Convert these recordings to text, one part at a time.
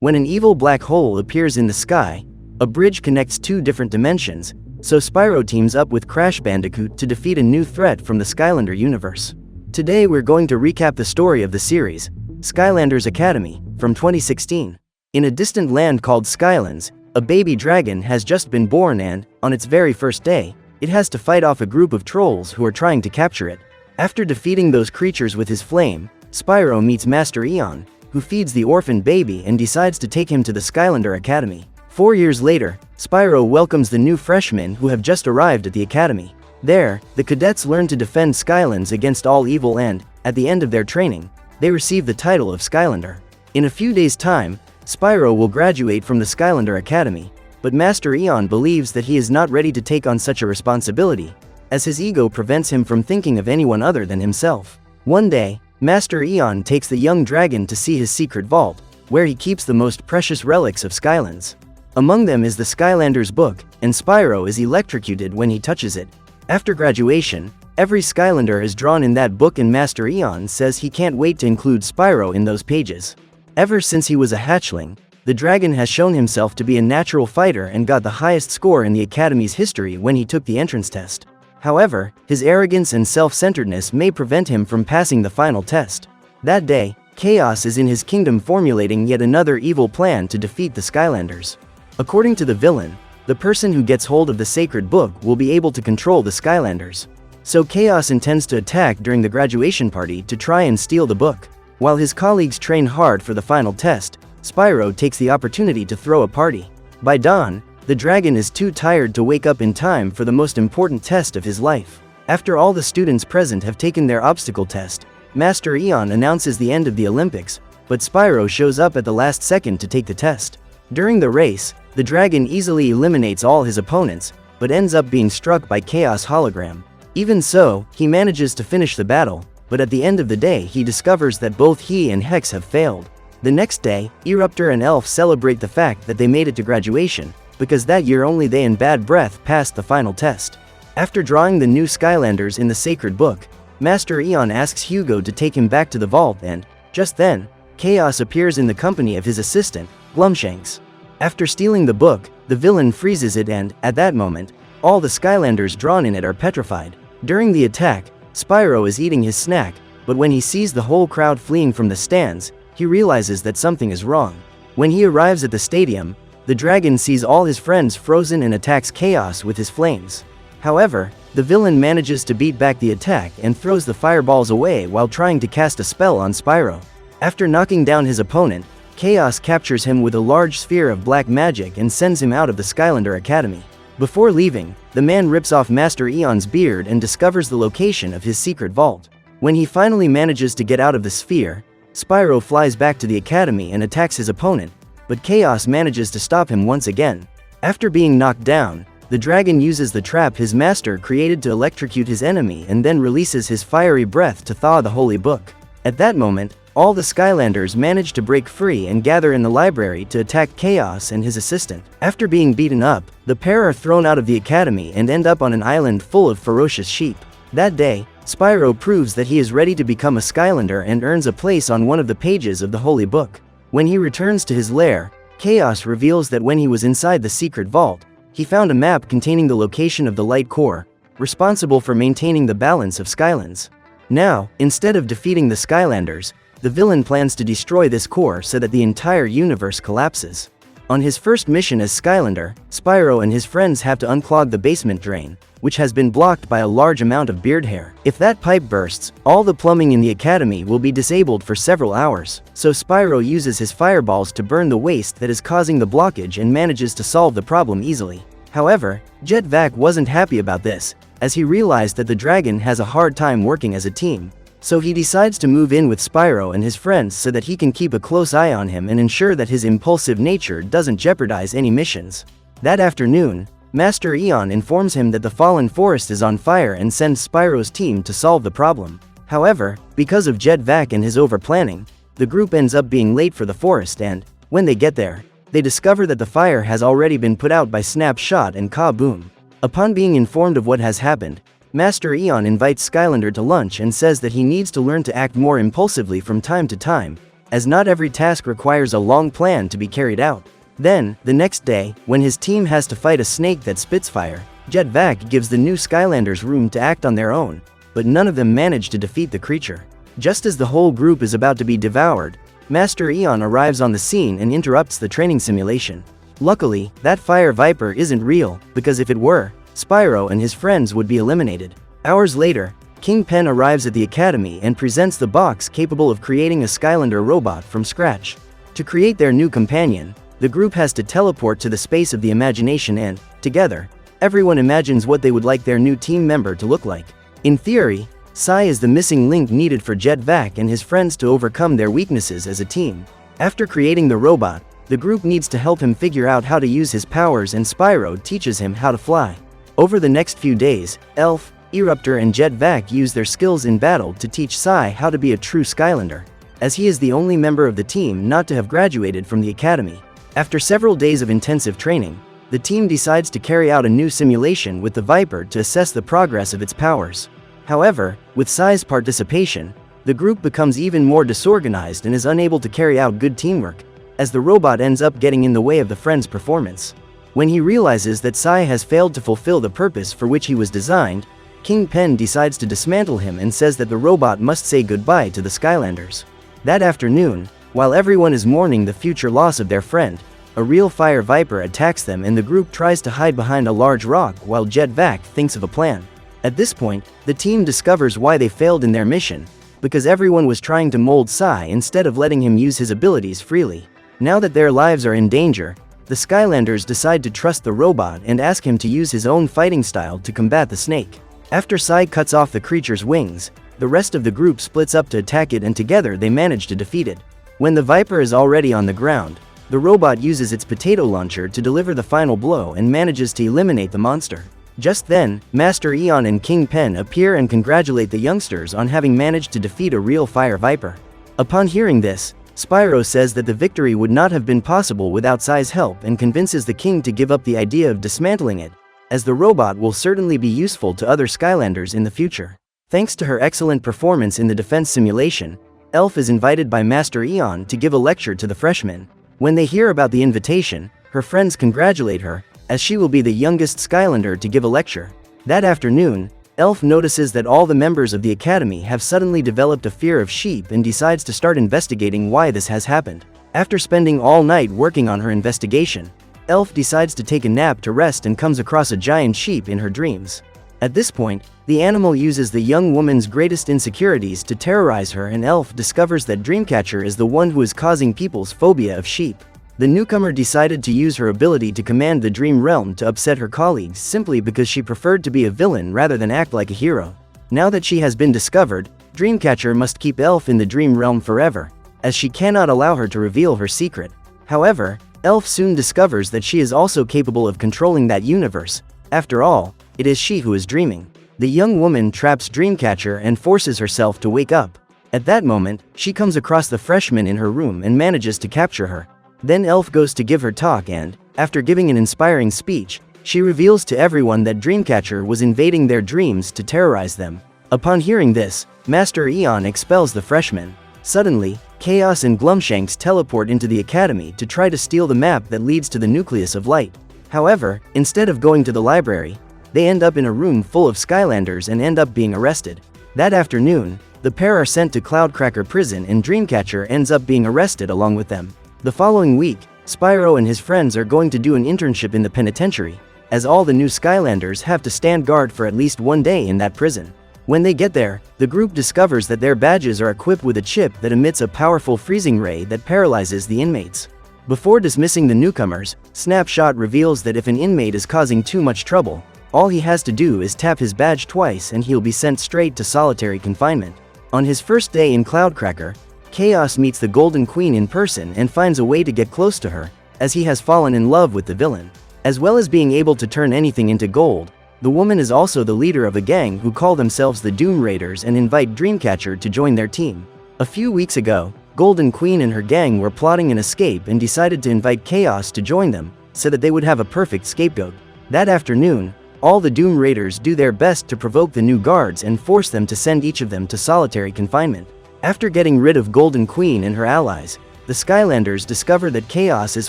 When an evil black hole appears in the sky, a bridge connects two different dimensions, so Spyro teams up with Crash Bandicoot to defeat a new threat from the Skylander universe. Today we're going to recap the story of the series, Skylanders Academy, from 2016. In a distant land called Skylands, a baby dragon has just been born and, on its very first day, it has to fight off a group of trolls who are trying to capture it. After defeating those creatures with his flame, Spyro meets Master Eon, who feeds the orphaned baby and decides to take him to the Skylander Academy. 4 years later, Spyro welcomes the new freshmen who have just arrived at the academy. There, the cadets learn to defend Skylands against all evil and, at the end of their training, they receive the title of Skylander. In a few days' time, Spyro will graduate from the Skylander Academy, but Master Eon believes that he is not ready to take on such a responsibility, as his ego prevents him from thinking of anyone other than himself. One day, Master Eon takes the young dragon to see his secret vault, where he keeps the most precious relics of Skylands. Among them is the Skylanders book, and Spyro is electrocuted when he touches it. After graduation, every Skylander is drawn in that book and Master Eon says he can't wait to include Spyro in those pages. Ever since he was a hatchling, the dragon has shown himself to be a natural fighter and got the highest score in the Academy's history when he took the entrance test. However, his arrogance and self-centeredness may prevent him from passing the final test. That day, Chaos is in his kingdom formulating yet another evil plan to defeat the Skylanders. According to the villain, the person who gets hold of the sacred book will be able to control the Skylanders. So Chaos intends to attack during the graduation party to try and steal the book. While his colleagues train hard for the final test, Spyro takes the opportunity to throw a party. By dawn, the dragon is too tired to wake up in time for the most important test of his life. After all the students present have taken their obstacle test, Master Eon announces the end of the Olympics, but Spyro shows up at the last second to take the test. During the race, the dragon easily eliminates all his opponents, but ends up being struck by Chaos Hologram. Even so, he manages to finish the battle, but at the end of the day he discovers that both he and Hex have failed. The next day, Eruptor and Elf celebrate the fact that they made it to graduation, because that year only they and Bad Breath passed the final test. After drawing the new Skylanders in the sacred book, Master Eon asks Hugo to take him back to the vault and, just then, Chaos appears in the company of his assistant, Glumshanks. After stealing the book, the villain freezes it and, at that moment, all the Skylanders drawn in it are petrified. During the attack, Spyro is eating his snack, but when he sees the whole crowd fleeing from the stands, he realizes that something is wrong. When he arrives at the stadium, the dragon sees all his friends frozen and attacks Chaos with his flames. However, the villain manages to beat back the attack and throws the fireballs away while trying to cast a spell on Spyro. After knocking down his opponent, Chaos captures him with a large sphere of black magic and sends him out of the Skylander Academy. Before leaving, the man rips off Master Eon's beard and discovers the location of his secret vault. When he finally manages to get out of the sphere, Spyro flies back to the academy and attacks his opponent, but Chaos manages to stop him once again. After being knocked down, the dragon uses the trap his master created to electrocute his enemy and then releases his fiery breath to thaw the holy book. At that moment, all the Skylanders manage to break free and gather in the library to attack Chaos and his assistant. After being beaten up, the pair are thrown out of the academy and end up on an island full of ferocious sheep. That day, Spyro proves that he is ready to become a Skylander and earns a place on one of the pages of the holy book. When he returns to his lair, Chaos reveals that when he was inside the secret vault, he found a map containing the location of the light core, responsible for maintaining the balance of Skylands. Now, instead of defeating the Skylanders, the villain plans to destroy this core so that the entire universe collapses. On his first mission as Skylander, Spyro and his friends have to unclog the basement drain, which has been blocked by a large amount of beard hair. If that pipe bursts, all the plumbing in the academy will be disabled for several hours, so Spyro uses his fireballs to burn the waste that is causing the blockage and manages to solve the problem easily. However, Jet Vac wasn't happy about this, as he realized that the dragon has a hard time working as a team. So he decides to move in with Spyro and his friends so that he can keep a close eye on him and ensure that his impulsive nature doesn't jeopardize any missions. That afternoon, Master Eon informs him that the fallen forest is on fire and sends Spyro's team to solve the problem. However, because of Jet Vac and his overplanning, the group ends up being late for the forest and, when they get there, they discover that the fire has already been put out by Snapshot and Kaboom. Upon being informed of what has happened, Master Eon invites Skylander to lunch and says that he needs to learn to act more impulsively from time to time, as not every task requires a long plan to be carried out. Then, the next day, when his team has to fight a snake that spits fire, Jet Vac gives the new Skylanders room to act on their own, but none of them manage to defeat the creature. Just as the whole group is about to be devoured, Master Eon arrives on the scene and interrupts the training simulation. Luckily, that fire viper isn't real, because if it were, Spyro and his friends would be eliminated. Hours later, King Pen arrives at the academy and presents the box capable of creating a Skylander robot from scratch. To create their new companion, the group has to teleport to the space of the imagination and, together, everyone imagines what they would like their new team member to look like. In theory, Psy is the missing link needed for Jet Vac and his friends to overcome their weaknesses as a team. After creating the robot, the group needs to help him figure out how to use his powers, and Spyro teaches him how to fly. Over the next few days, Elf, Eruptor and Jet Vac use their skills in battle to teach Psy how to be a true Skylander, as he is the only member of the team not to have graduated from the academy. After several days of intensive training, the team decides to carry out a new simulation with the Viper to assess the progress of its powers. However, with Psy's participation, the group becomes even more disorganized and is unable to carry out good teamwork, as the robot ends up getting in the way of the friend's performance. When he realizes that Psy has failed to fulfill the purpose for which he was designed, King Pen decides to dismantle him and says that the robot must say goodbye to the Skylanders. That afternoon, while everyone is mourning the future loss of their friend, a real fire viper attacks them and the group tries to hide behind a large rock while Jet Vac thinks of a plan. At this point, the team discovers why they failed in their mission, because everyone was trying to mold Psy instead of letting him use his abilities freely. Now that their lives are in danger, the Skylanders decide to trust the robot and ask him to use his own fighting style to combat the snake. After Psy cuts off the creature's wings, the rest of the group splits up to attack it and together they manage to defeat it. When the Viper is already on the ground, the robot uses its potato launcher to deliver the final blow and manages to eliminate the monster. Just then, Master Eon and King Pen appear and congratulate the youngsters on having managed to defeat a real fire viper. Upon hearing this, Spyro says that the victory would not have been possible without Psy's help and convinces the king to give up the idea of dismantling it, as the robot will certainly be useful to other Skylanders in the future. Thanks to her excellent performance in the defense simulation, Elf is invited by Master Eon to give a lecture to the freshmen. When they hear about the invitation, her friends congratulate her, as she will be the youngest Skylander to give a lecture. That afternoon, Elf notices that all the members of the academy have suddenly developed a fear of sheep and decides to start investigating why this has happened. After spending all night working on her investigation, Elf decides to take a nap to rest and comes across a giant sheep in her dreams. At this point, the animal uses the young woman's greatest insecurities to terrorize her, and Elf discovers that Dreamcatcher is the one who is causing people's phobia of sheep. The newcomer decided to use her ability to command the Dream Realm to upset her colleagues simply because she preferred to be a villain rather than act like a hero. Now that she has been discovered, Dreamcatcher must keep Elf in the Dream Realm forever, as she cannot allow her to reveal her secret. However, Elf soon discovers that she is also capable of controlling that universe. After all, it is she who is dreaming. The young woman traps Dreamcatcher and forces herself to wake up. At that moment, she comes across the freshman in her room and manages to capture her. Then Elf goes to give her talk and, after giving an inspiring speech, she reveals to everyone that Dreamcatcher was invading their dreams to terrorize them. Upon hearing this, Master Eon expels the freshman. Suddenly, Chaos and Glumshanks teleport into the academy to try to steal the map that leads to the nucleus of light. However, instead of going to the library, they end up in a room full of Skylanders and end up being arrested. That afternoon, the pair are sent to Cloudcracker Prison and Dreamcatcher ends up being arrested along with them. The following week, Spyro and his friends are going to do an internship in the penitentiary, as all the new Skylanders have to stand guard for at least one day in that prison. When they get there, the group discovers that their badges are equipped with a chip that emits a powerful freezing ray that paralyzes the inmates. Before dismissing the newcomers, Snapshot reveals that if an inmate is causing too much trouble, all he has to do is tap his badge twice and he'll be sent straight to solitary confinement. On his first day in Cloudcracker, Chaos meets the Golden Queen in person and finds a way to get close to her, as he has fallen in love with the villain. As well as being able to turn anything into gold, the woman is also the leader of a gang who call themselves the Doom Raiders and invite Dreamcatcher to join their team. A few weeks ago, Golden Queen and her gang were plotting an escape and decided to invite Chaos to join them, so that they would have a perfect scapegoat. That afternoon, all the Doom Raiders do their best to provoke the new guards and force them to send each of them to solitary confinement. After getting rid of Golden Queen and her allies, the Skylanders discover that Chaos is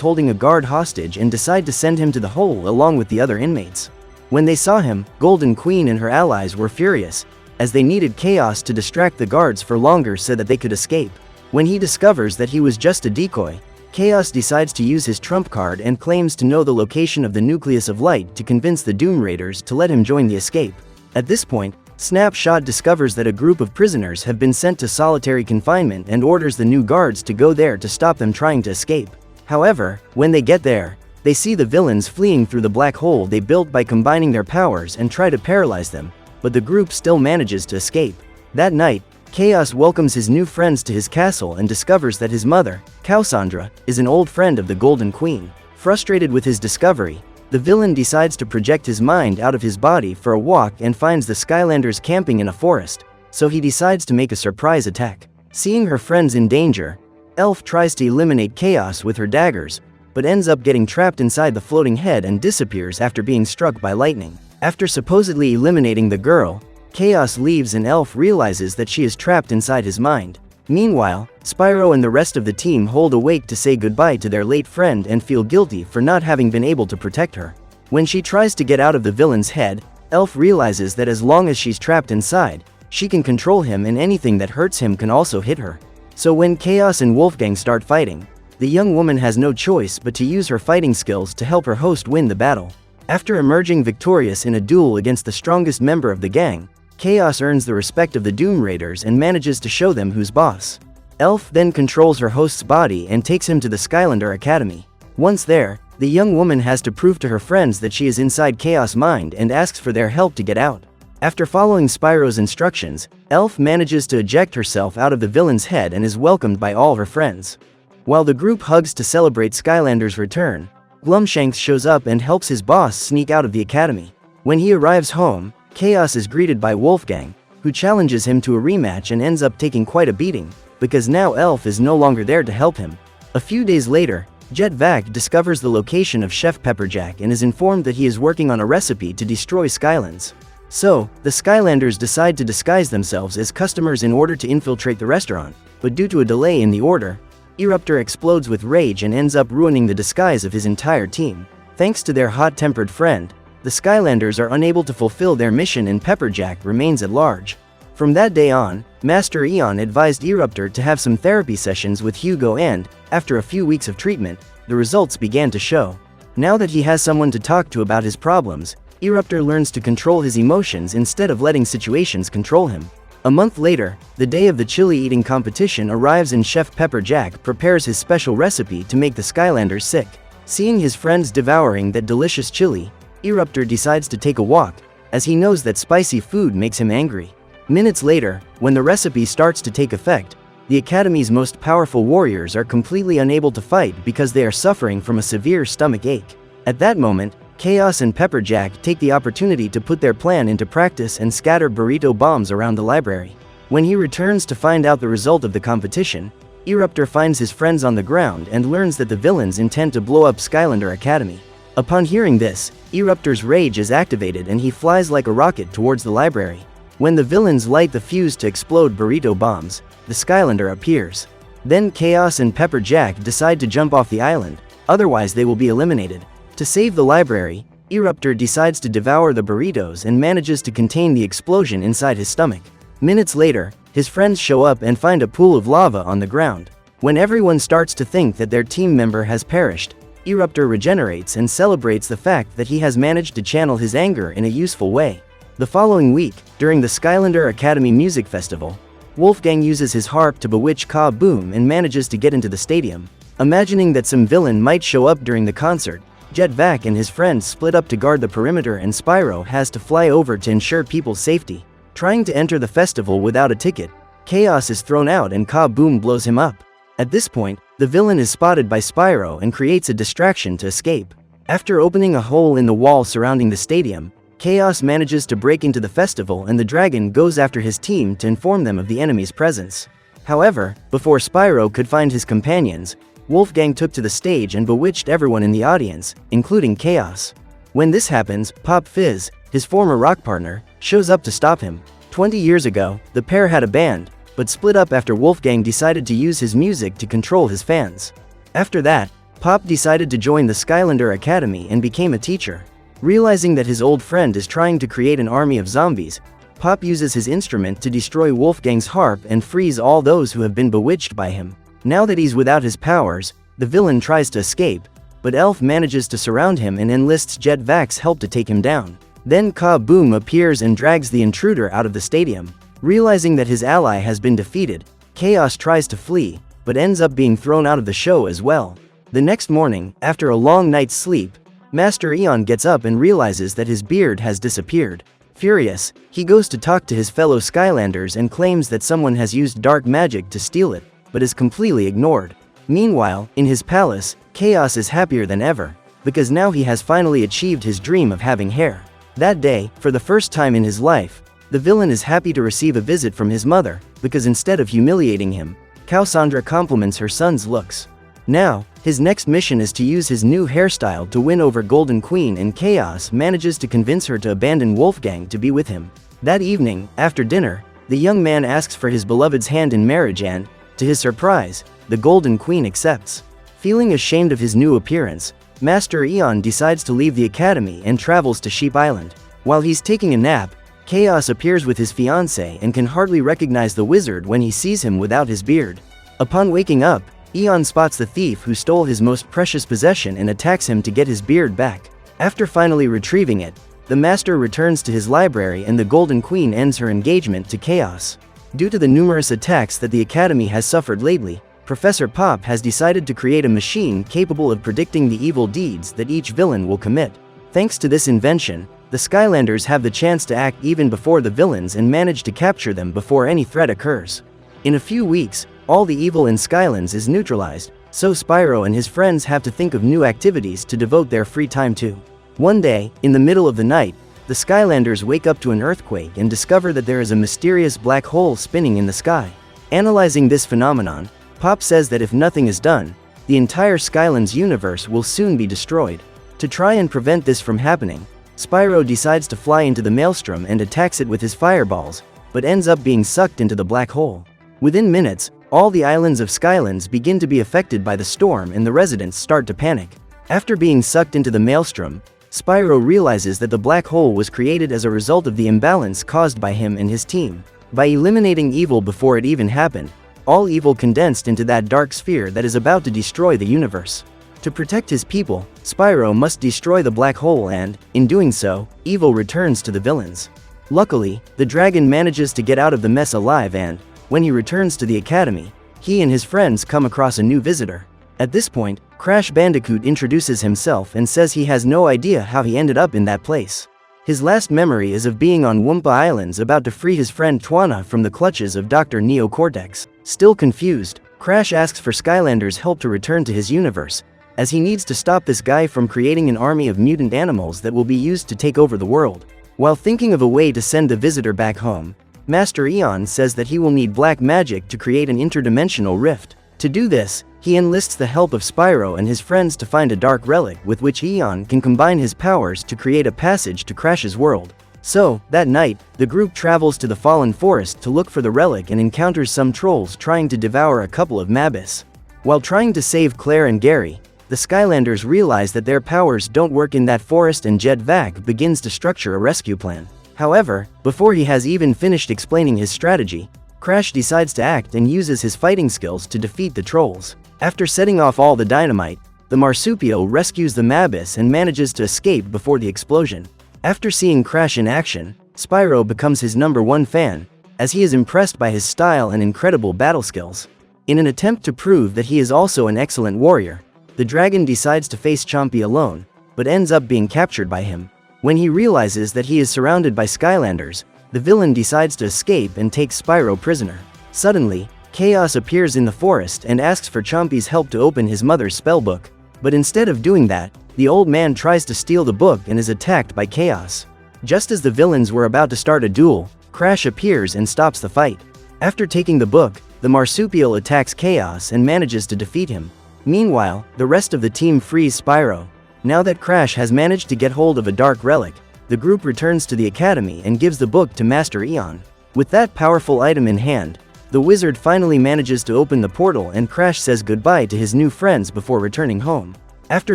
holding a guard hostage and decide to send him to the hole along with the other inmates. When they saw him, Golden Queen and her allies were furious, as they needed Chaos to distract the guards for longer so that they could escape. When he discovers that he was just a decoy, Chaos decides to use his trump card and claims to know the location of the nucleus of light to convince the Doom Raiders to let him join the escape. At this point, Snapshot discovers that a group of prisoners have been sent to solitary confinement and orders the new guards to go there to stop them trying to escape. However, when they get there, they see the villains fleeing through the black hole they built by combining their powers and try to paralyze them, but the group still manages to escape. That night, Chaos welcomes his new friends to his castle and discovers that his mother, Cassandra, is an old friend of the Golden Queen. Frustrated with his discovery, the villain decides to project his mind out of his body for a walk and finds the Skylanders camping in a forest, so he decides to make a surprise attack. Seeing her friends in danger, Elf tries to eliminate Chaos with her daggers, but ends up getting trapped inside the floating head and disappears after being struck by lightning. After supposedly eliminating the girl, Chaos leaves and Elf realizes that she is trapped inside his mind. Meanwhile, Spyro and the rest of the team hold awake to say goodbye to their late friend and feel guilty for not having been able to protect her. When she tries to get out of the villain's head, Elf realizes that as long as she's trapped inside, she can control him and anything that hurts him can also hit her. So when Chaos and Wolfgang start fighting, the young woman has no choice but to use her fighting skills to help her host win the battle. After emerging victorious in a duel against the strongest member of the gang, Chaos earns the respect of the Doom Raiders and manages to show them who's boss. Elf then controls her host's body and takes him to the Skylander Academy. Once there, the young woman has to prove to her friends that she is inside Chaos' mind and asks for their help to get out. After following Spyro's instructions, Elf manages to eject herself out of the villain's head and is welcomed by all her friends. While the group hugs to celebrate Skylander's return, Glumshanks shows up and helps his boss sneak out of the academy. When he arrives home, Chaos is greeted by Wolfgang, who challenges him to a rematch and ends up taking quite a beating, because now Elf is no longer there to help him. A few days later, Jet Vac discovers the location of Chef Pepperjack and is informed that he is working on a recipe to destroy Skylands. So, the Skylanders decide to disguise themselves as customers in order to infiltrate the restaurant, but due to a delay in the order, Eruptor explodes with rage and ends up ruining the disguise of his entire team. Thanks to their hot-tempered friend, the Skylanders are unable to fulfill their mission and Pepperjack remains at large. From that day on, Master Eon advised Eruptor to have some therapy sessions with Hugo and, after a few weeks of treatment, the results began to show. Now that he has someone to talk to about his problems, Eruptor learns to control his emotions instead of letting situations control him. A month later, the day of the chili eating competition arrives and Chef Pepperjack prepares his special recipe to make the Skylanders sick. Seeing his friends devouring that delicious chili, Eruptor decides to take a walk, as he knows that spicy food makes him angry. Minutes later, when the recipe starts to take effect, the Academy's most powerful warriors are completely unable to fight because they are suffering from a severe stomach ache. At that moment, Chaos and Pepperjack take the opportunity to put their plan into practice and scatter burrito bombs around the library. When he returns to find out the result of the competition, Eruptor finds his friends on the ground and learns that the villains intend to blow up Skylander Academy. Upon hearing this, Eruptor's rage is activated and he flies like a rocket towards the library. When the villains light the fuse to explode burrito bombs, the Skylander appears. Then Chaos and Pepperjack decide to jump off the island, otherwise they will be eliminated. To save the library, Eruptor decides to devour the burritos and manages to contain the explosion inside his stomach. Minutes later, his friends show up and find a pool of lava on the ground. When everyone starts to think that their team member has perished, Eruptor regenerates and celebrates the fact that he has managed to channel his anger in a useful way. The following week, during the Skylander Academy Music Festival, Wolfgang uses his harp to bewitch Ka-Boom and manages to get into the stadium. Imagining that some villain might show up during the concert, Jet Vac and his friends split up to guard the perimeter and Spyro has to fly over to ensure people's safety. Trying to enter the festival without a ticket, Chaos is thrown out and Ka-Boom blows him up. At this point, the villain is spotted by Spyro and creates a distraction to escape. After opening a hole in the wall surrounding the stadium, Chaos manages to break into the festival and the dragon goes after his team to inform them of the enemy's presence. However, before Spyro could find his companions, Wolfgang took to the stage and bewitched everyone in the audience, including Chaos. When this happens, Pop Fizz, his former rock partner, shows up to stop him. 20 years ago, the pair had a band, but split up after Wolfgang decided to use his music to control his fans. After that, Pop decided to join the Skylander Academy and became a teacher. Realizing that his old friend is trying to create an army of zombies, Pop uses his instrument to destroy Wolfgang's harp and frees all those who have been bewitched by him. Now that he's without his powers, the villain tries to escape, but Elf manages to surround him and enlists Jet Vax's help to take him down. Then Ka-Boom appears and drags the intruder out of the stadium. Realizing that his ally has been defeated, Chaos tries to flee, but ends up being thrown out of the show as well. The next morning, after a long night's sleep, Master Eon gets up and realizes that his beard has disappeared. Furious, he goes to talk to his fellow Skylanders and claims that someone has used dark magic to steal it, but is completely ignored. Meanwhile, in his palace, Chaos is happier than ever, because now he has finally achieved his dream of having hair. That day, for the first time in his life, the villain is happy to receive a visit from his mother, because instead of humiliating him, Cassandra compliments her son's looks. Now, his next mission is to use his new hairstyle to win over Golden Queen, and Chaos manages to convince her to abandon Wolfgang to be with him. That evening, after dinner, the young man asks for his beloved's hand in marriage and, to his surprise, the Golden Queen accepts. Feeling ashamed of his new appearance, Master Eon decides to leave the academy and travels to Sheep Island. While he's taking a nap, Chaos appears with his fiancée and can hardly recognize the wizard when he sees him without his beard. Upon waking up, Eon spots the thief who stole his most precious possession and attacks him to get his beard back. After finally retrieving it, the master returns to his library and the Golden Queen ends her engagement to Chaos. Due to the numerous attacks that the academy has suffered lately, Professor Pop has decided to create a machine capable of predicting the evil deeds that each villain will commit. Thanks to this invention, the Skylanders have the chance to act even before the villains and manage to capture them before any threat occurs. In a few weeks, all the evil in Skylands is neutralized, so Spyro and his friends have to think of new activities to devote their free time to. One day, in the middle of the night, the Skylanders wake up to an earthquake and discover that there is a mysterious black hole spinning in the sky. Analyzing this phenomenon, Pop says that if nothing is done, the entire Skylands universe will soon be destroyed. To try and prevent this from happening, Spyro decides to fly into the maelstrom and attacks it with his fireballs, but ends up being sucked into the black hole. Within minutes, all the islands of Skylands begin to be affected by the storm and the residents start to panic. After being sucked into the maelstrom, Spyro realizes that the black hole was created as a result of the imbalance caused by him and his team. By eliminating evil before it even happened, all evil condensed into that dark sphere that is about to destroy the universe. To protect his people, Spyro must destroy the black hole and, in doing so, evil returns to the villains. Luckily, the dragon manages to get out of the mess alive and, when he returns to the academy, he and his friends come across a new visitor. At this point, Crash Bandicoot introduces himself and says he has no idea how he ended up in that place. His last memory is of being on Wumpa Islands about to free his friend Twana from the clutches of Dr. Neocortex. Still confused, Crash asks for Skylanders' help to return to his universe, as he needs to stop this guy from creating an army of mutant animals that will be used to take over the world. While thinking of a way to send the visitor back home, Master Eon says that he will need black magic to create an interdimensional rift. To do this, he enlists the help of Spyro and his friends to find a dark relic with which Eon can combine his powers to create a passage to Crash's world. So, that night, the group travels to the Fallen Forest to look for the relic and encounters some trolls trying to devour a couple of Mabis. While trying to save Claire and Gary, the Skylanders realize that their powers don't work in that forest and Jet Vac begins to structure a rescue plan. However, before he has even finished explaining his strategy, Crash decides to act and uses his fighting skills to defeat the trolls. After setting off all the dynamite, the Marsupial rescues the Mabis and manages to escape before the explosion. After seeing Crash in action, Spyro becomes his #1 fan, as he is impressed by his style and incredible battle skills. In an attempt to prove that he is also an excellent warrior, the dragon decides to face Chompy alone, but ends up being captured by him. When he realizes that he is surrounded by Skylanders, the villain decides to escape and takes Spyro prisoner. Suddenly, Chaos appears in the forest and asks for Chompy's help to open his mother's spellbook, but instead of doing that, the old man tries to steal the book and is attacked by Chaos. Just as the villains were about to start a duel, Crash appears and stops the fight. After taking the book, the Marsupial attacks Chaos and manages to defeat him. Meanwhile, the rest of the team frees Spyro. Now that Crash has managed to get hold of a dark relic, the group returns to the academy and gives the book to Master Eon. With that powerful item in hand, The wizard finally manages to open the portal and Crash says goodbye to his new friends before returning home. After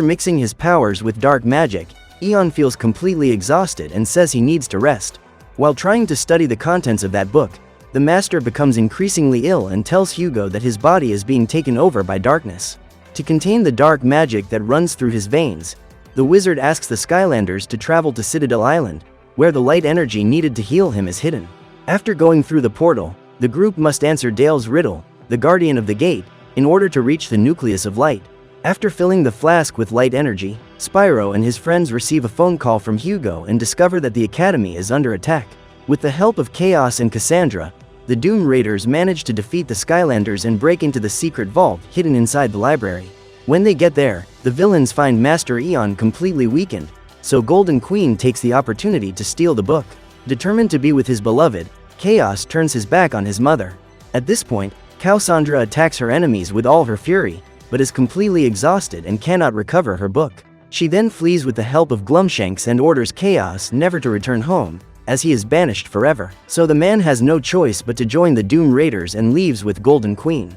mixing his powers with dark magic, Eon feels completely exhausted and says he needs to rest. While trying to study the contents of that book, the master becomes increasingly ill and tells Hugo that his body is being taken over by darkness. To contain the dark magic that runs through his veins, the wizard asks the Skylanders to travel to Citadel Island, where the light energy needed to heal him is hidden. After going through the portal, the group must answer Dale's riddle, the guardian of the gate, in order to reach the nucleus of light. After filling the flask with light energy, Spyro and his friends receive a phone call from Hugo and discover that the Academy is under attack. With the help of Chaos and Cassandra, the Doom Raiders manage to defeat the Skylanders and break into the secret vault hidden inside the library. When they get there, the villains find Master Eon completely weakened, so Golden Queen takes the opportunity to steal the book. Determined to be with his beloved, Chaos turns his back on his mother. At this point, Cassandra attacks her enemies with all her fury, but is completely exhausted and cannot recover her book. She then flees with the help of Glumshanks and orders Chaos never to return home, as he is banished forever. So the man has no choice but to join the Doom Raiders and leaves with Golden Queen.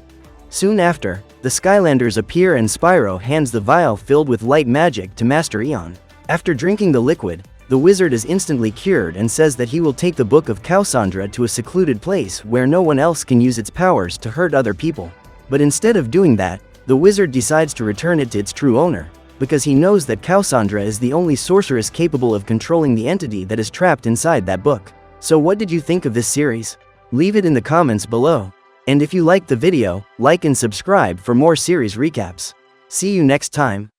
Soon after, the Skylanders appear and Spyro hands the vial filled with light magic to Master Eon. After drinking the liquid, the wizard is instantly cured and says that he will take the Book of Cassandra to a secluded place where no one else can use its powers to hurt other people. But instead of doing that, the wizard decides to return it to its true owner, because he knows that Cassandra is the only sorceress capable of controlling the entity that is trapped inside that book. So what did you think of this series? Leave it in the comments below. And if you liked the video, like and subscribe for more series recaps. See you next time.